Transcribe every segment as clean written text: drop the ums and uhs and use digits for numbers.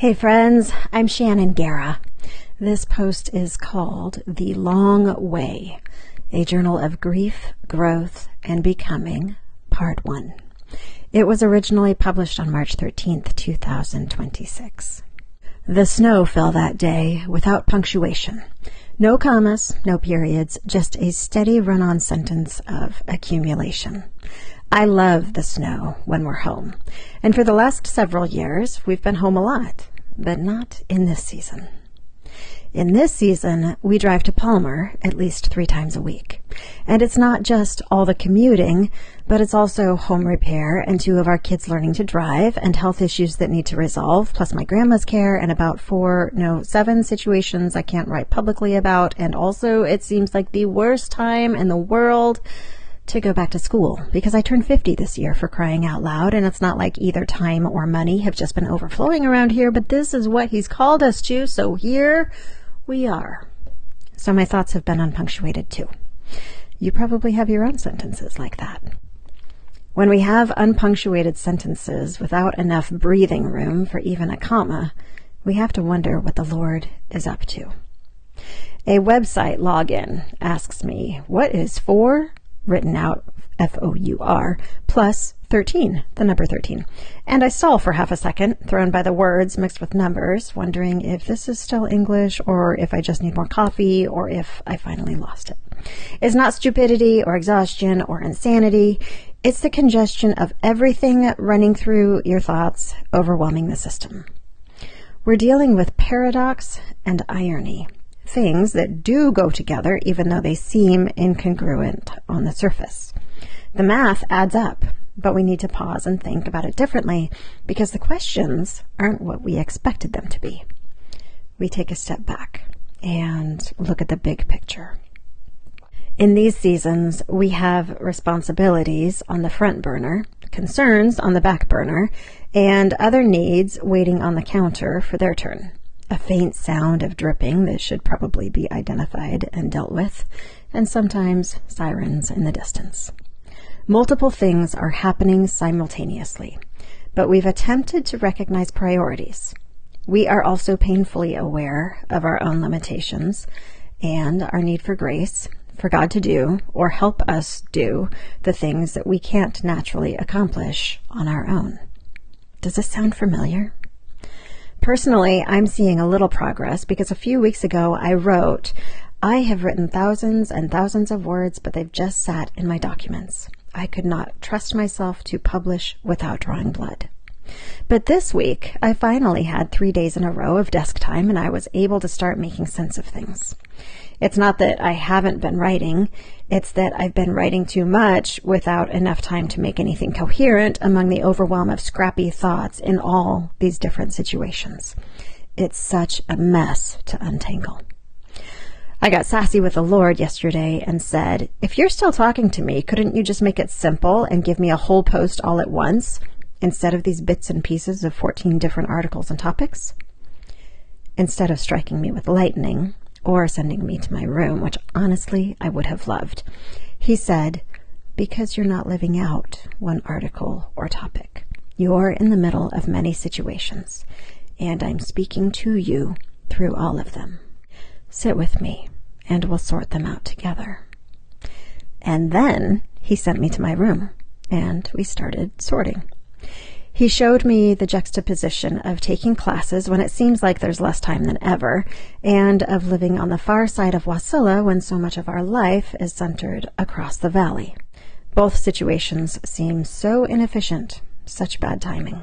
Hey friends, I'm Shannon Guerra. This post is called The Long Way, a journal of grief, growth, and becoming, Part 1. It was originally published on March 13th, 2026. The snow fell that day without punctuation. No commas, no periods, just a steady run-on sentence of accumulation. I love the snow when we're home, and for the last several years, we've been home a lot, but not in this season. In this season, we drive to Palmer at least 3 times a week, and it's not just all the commuting, but it's also home repair and 2 of our kids learning to drive and health issues that need to resolve, plus my grandma's care and about 7 situations I can't write publicly about, and also it seems like the worst time in the world to go back to school because I turned 50 this year, for crying out loud, and it's not like either time or money have just been overflowing around here, but this is what he's called us to, so here we are. So my thoughts have been unpunctuated too. You probably have your own sentences like that. When we have unpunctuated sentences without enough breathing room for even a comma, we have to wonder what the Lord is up to. A website login asks me, what is 4? Written out F-O-U-R, plus 13, the number 13. And I stall for half a second, thrown by the words mixed with numbers, wondering if this is still English or if I just need more coffee or if I finally lost it. It's not stupidity or exhaustion or insanity. It's the congestion of everything running through your thoughts, overwhelming the system. We're dealing with paradox and irony. Things that do go together even though they seem incongruent on the surface. The math adds up, but we need to pause and think about it differently because the questions aren't what we expected them to be. We take a step back and look at the big picture. In these seasons, we have responsibilities on the front burner, concerns on the back burner, and other needs waiting on the counter for their turn. A faint sound of dripping that should probably be identified and dealt with, and sometimes sirens in the distance. Multiple things are happening simultaneously, but we've attempted to recognize priorities. We are also painfully aware of our own limitations and our need for grace, for God to do or help us do the things that we can't naturally accomplish on our own. Does this sound familiar? Personally, I'm seeing a little progress because a few weeks ago I wrote, I have written thousands and thousands of words, but they've just sat in my documents. I could not trust myself to publish without drawing blood. But this week, I finally had 3 days in a row of desk time and I was able to start making sense of things. It's not that I haven't been writing, it's that I've been writing too much without enough time to make anything coherent among the overwhelm of scrappy thoughts in all these different situations. It's such a mess to untangle. I got sassy with the Lord yesterday and said, if you're still talking to me, couldn't you just make it simple and give me a whole post all at once instead of these bits and pieces of 14 different articles and topics? Instead of striking me with lightning, or sending me to my room, which honestly I would have loved, he said, because you're not living out one article or topic. You're in the middle of many situations, and I'm speaking to you through all of them. Sit with me, and we'll sort them out together. And then he sent me to my room, and we started sorting. He showed me the juxtaposition of taking classes when it seems like there's less time than ever, and of living on the far side of Wasilla when so much of our life is centered across the valley. Both situations seem so inefficient, such bad timing.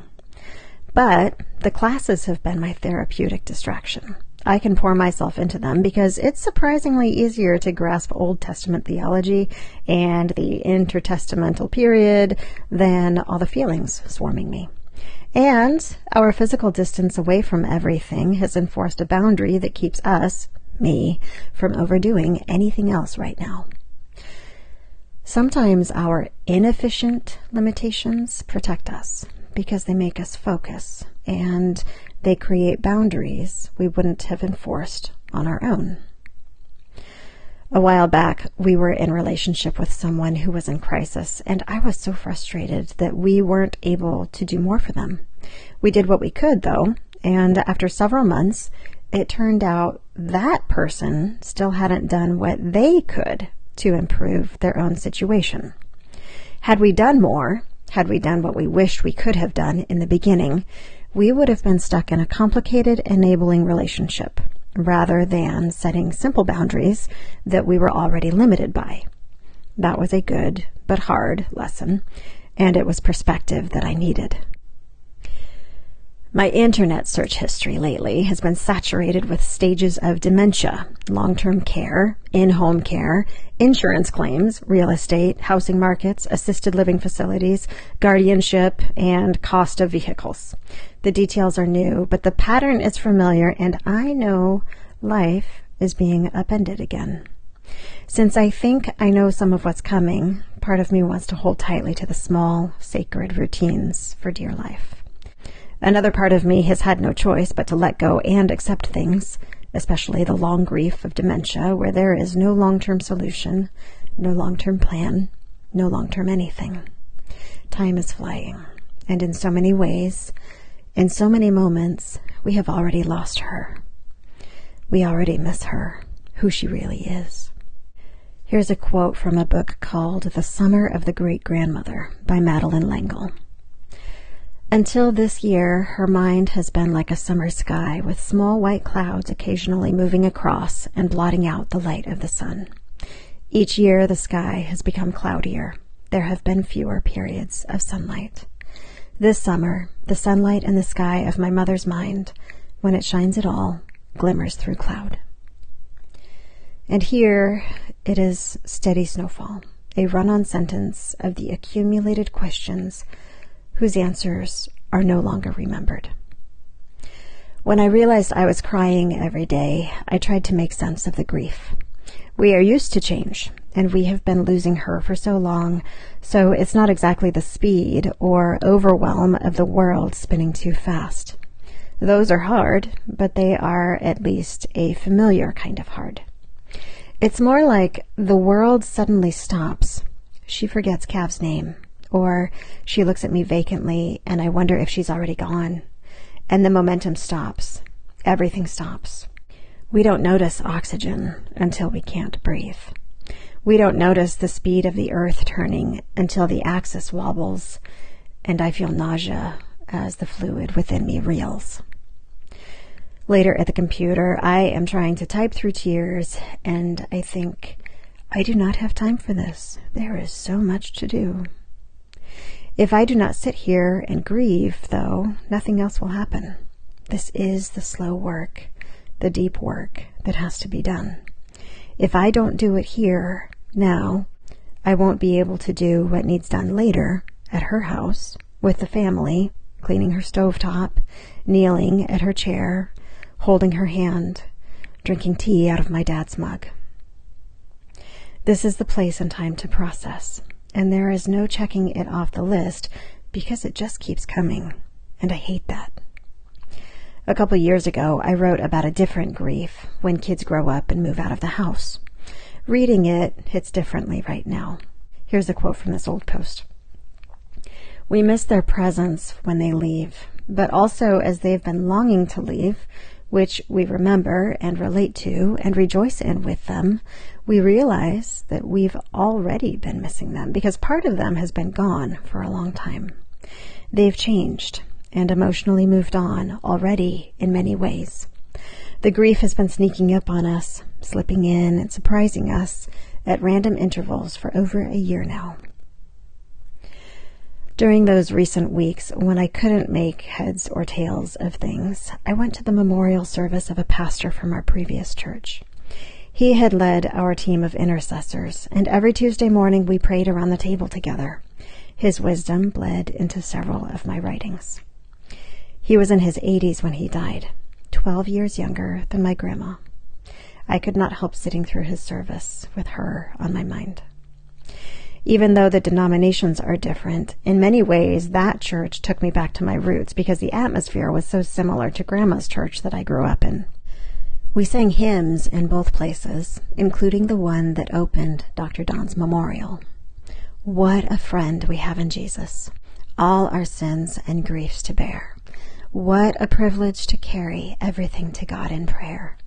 But the classes have been my therapeutic distraction. I can pour myself into them because it's surprisingly easier to grasp Old Testament theology and the intertestamental period than all the feelings swarming me. And our physical distance away from everything has enforced a boundary that keeps us, me, from overdoing anything else right now. Sometimes our inefficient limitations protect us because they make us focus and they create boundaries we wouldn't have enforced on our own. A while back, we were in relationship with someone who was in crisis, and I was so frustrated that we weren't able to do more for them. We did what we could, though, And after several months, it turned out that person still hadn't done what they could to improve their own situation. Had we done more, had we done what we wished we could have done in the beginning, we would have been stuck in a complicated, enabling relationship rather than setting simple boundaries that we were already limited by. That was a good but hard lesson, and it was perspective that I needed. My internet search history lately has been saturated with stages of dementia, long-term care, in-home care, insurance claims, real estate, housing markets, assisted living facilities, guardianship, and cost of vehicles. The details are new, but the pattern is familiar, and I know life is being upended again. Since I think I know some of what's coming, part of me wants to hold tightly to the small, sacred routines for dear life. Another part of me has had no choice but to let go and accept things, especially the long grief of dementia, where there is no long-term solution, no long-term plan, no long-term anything. Time is flying, and in so many ways, in so many moments, we have already lost her. We already miss her, who she really is. Here's a quote from a book called The Summer of the Great-Grandmother by Madeleine L'Engle. Until this year, her mind has been like a summer sky with small white clouds occasionally moving across and blotting out the light of the sun. Each year, the sky has become cloudier. There have been fewer periods of sunlight. This summer, the sunlight in the sky of my mother's mind, when it shines at all, glimmers through cloud. And here it is steady snowfall, a run-on sentence of the accumulated questions whose answers are no longer remembered. When I realized I was crying every day, I tried to make sense of the grief. We are used to change, and we have been losing her for so long, so it's not exactly the speed or overwhelm of the world spinning too fast. Those are hard, but they are at least a familiar kind of hard. It's more like the world suddenly stops. She forgets Cav's name. Or she looks at me vacantly, and I wonder if she's already gone. And the momentum stops. Everything stops. We don't notice oxygen until we can't breathe. We don't notice the speed of the earth turning until the axis wobbles, and I feel nausea as the fluid within me reels. Later at the computer, I am trying to type through tears, and I think, I do not have time for this. There is so much to do. If I do not sit here and grieve, though, nothing else will happen. This is the slow work, the deep work that has to be done. If I don't do it here, now, I won't be able to do what needs done later at her house, with the family, cleaning her stovetop, kneeling at her chair, holding her hand, drinking tea out of my dad's mug. This is the place and time to process. And there is no checking it off the list because it just keeps coming, and I hate that. A couple years ago, I wrote about a different grief when kids grow up and move out of the house. Reading it hits differently right now. Here's a quote from this old post. We miss their presence when they leave, but also as they've been longing to leave, which we remember and relate to and rejoice in with them, we realize that we've already been missing them because part of them has been gone for a long time. They've changed and emotionally moved on already in many ways. The grief has been sneaking up on us, slipping in and surprising us at random intervals for over a year now. During those recent weeks, when I couldn't make heads or tails of things, I went to the memorial service of a pastor from our previous church. He had led our team of intercessors, and every Tuesday morning we prayed around the table together. His wisdom bled into several of my writings. He was in his 80s when he died, 12 years younger than my grandma. I could not help sitting through his service with her on my mind. Even though the denominations are different, in many ways that church took me back to my roots because the atmosphere was so similar to Grandma's church that I grew up in. We sang hymns in both places, including the one that opened Dr. Don's memorial. What a friend we have in Jesus, all our sins and griefs to bear. What a privilege to carry everything to God in prayer.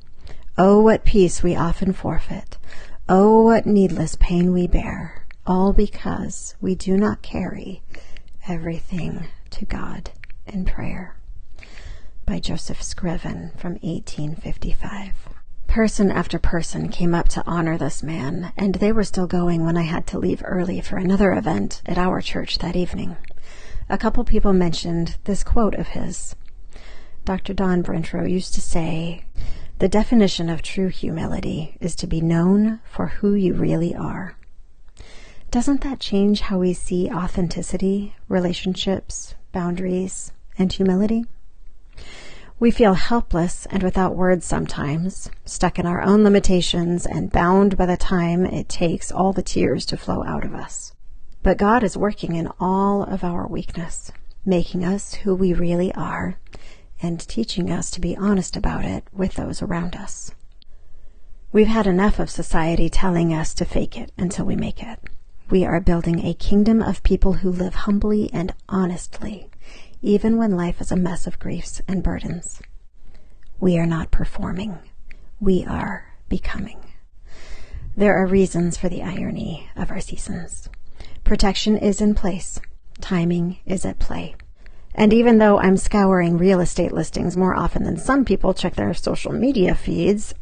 Oh, what peace we often forfeit. Oh, what needless pain we bear, all because we do not carry everything to God in prayer. By Joseph Scriven from 1855. Person after person came up to honor this man, and they were still going when I had to leave early for another event at our church that evening. A couple people mentioned this quote of his. Dr. Don Brentro used to say, "The definition of true humility is to be known for who you really are." Doesn't that change how we see authenticity, relationships, boundaries, and humility? We feel helpless and without words sometimes, stuck in our own limitations and bound by the time it takes all the tears to flow out of us. But God is working in all of our weakness, making us who we really are, and teaching us to be honest about it with those around us. We've had enough of society telling us to fake it until we make it. We are building a kingdom of people who live humbly and honestly, even when life is a mess of griefs and burdens. We are not performing. We are becoming. There are reasons for the irony of our seasons. Protection is in place. Timing is at play. And even though I'm scouring real estate listings more often than some people check their social media feeds,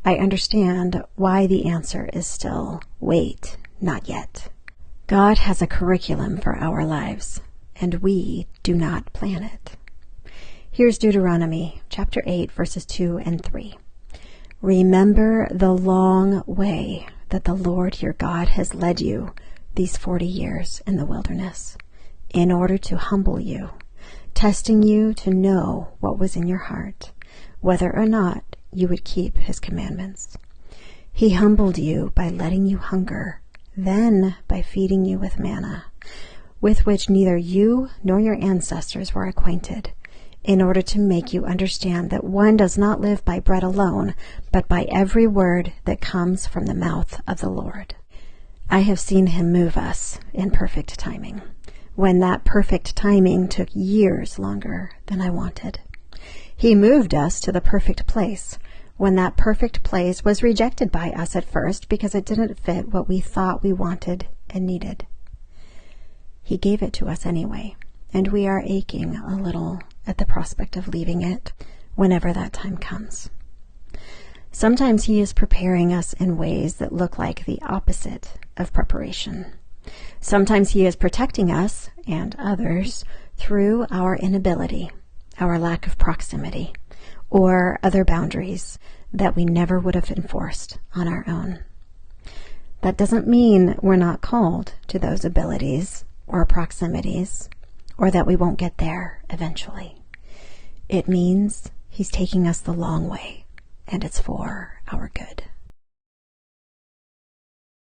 I understand why the answer is still wait, not yet. God has a curriculum for our lives, and we do not plan it. Here's Deuteronomy chapter 8, verses 2 and 3. Remember the long way that the Lord your God has led you these 40 years in the wilderness, in order to humble you, testing you to know what was in your heart, whether or not you would keep his commandments. He humbled you by letting you hunger, then by feeding you with manna, with which neither you nor your ancestors were acquainted, in order to make you understand that one does not live by bread alone, but by every word that comes from the mouth of the Lord. I have seen him move us in perfect timing, when that perfect timing took years longer than I wanted. He moved us to the perfect place, when that perfect place was rejected by us at first because it didn't fit what we thought we wanted and needed. He gave it to us anyway, and we are aching a little at the prospect of leaving it whenever that time comes. Sometimes he is preparing us in ways that look like the opposite of preparation. Sometimes he is protecting us and others through our inability, our lack of proximity, or other boundaries that we never would have enforced on our own. That doesn't mean we're not called to those abilities or proximities, or that we won't get there eventually. It means he's taking us the long way, and it's for our good.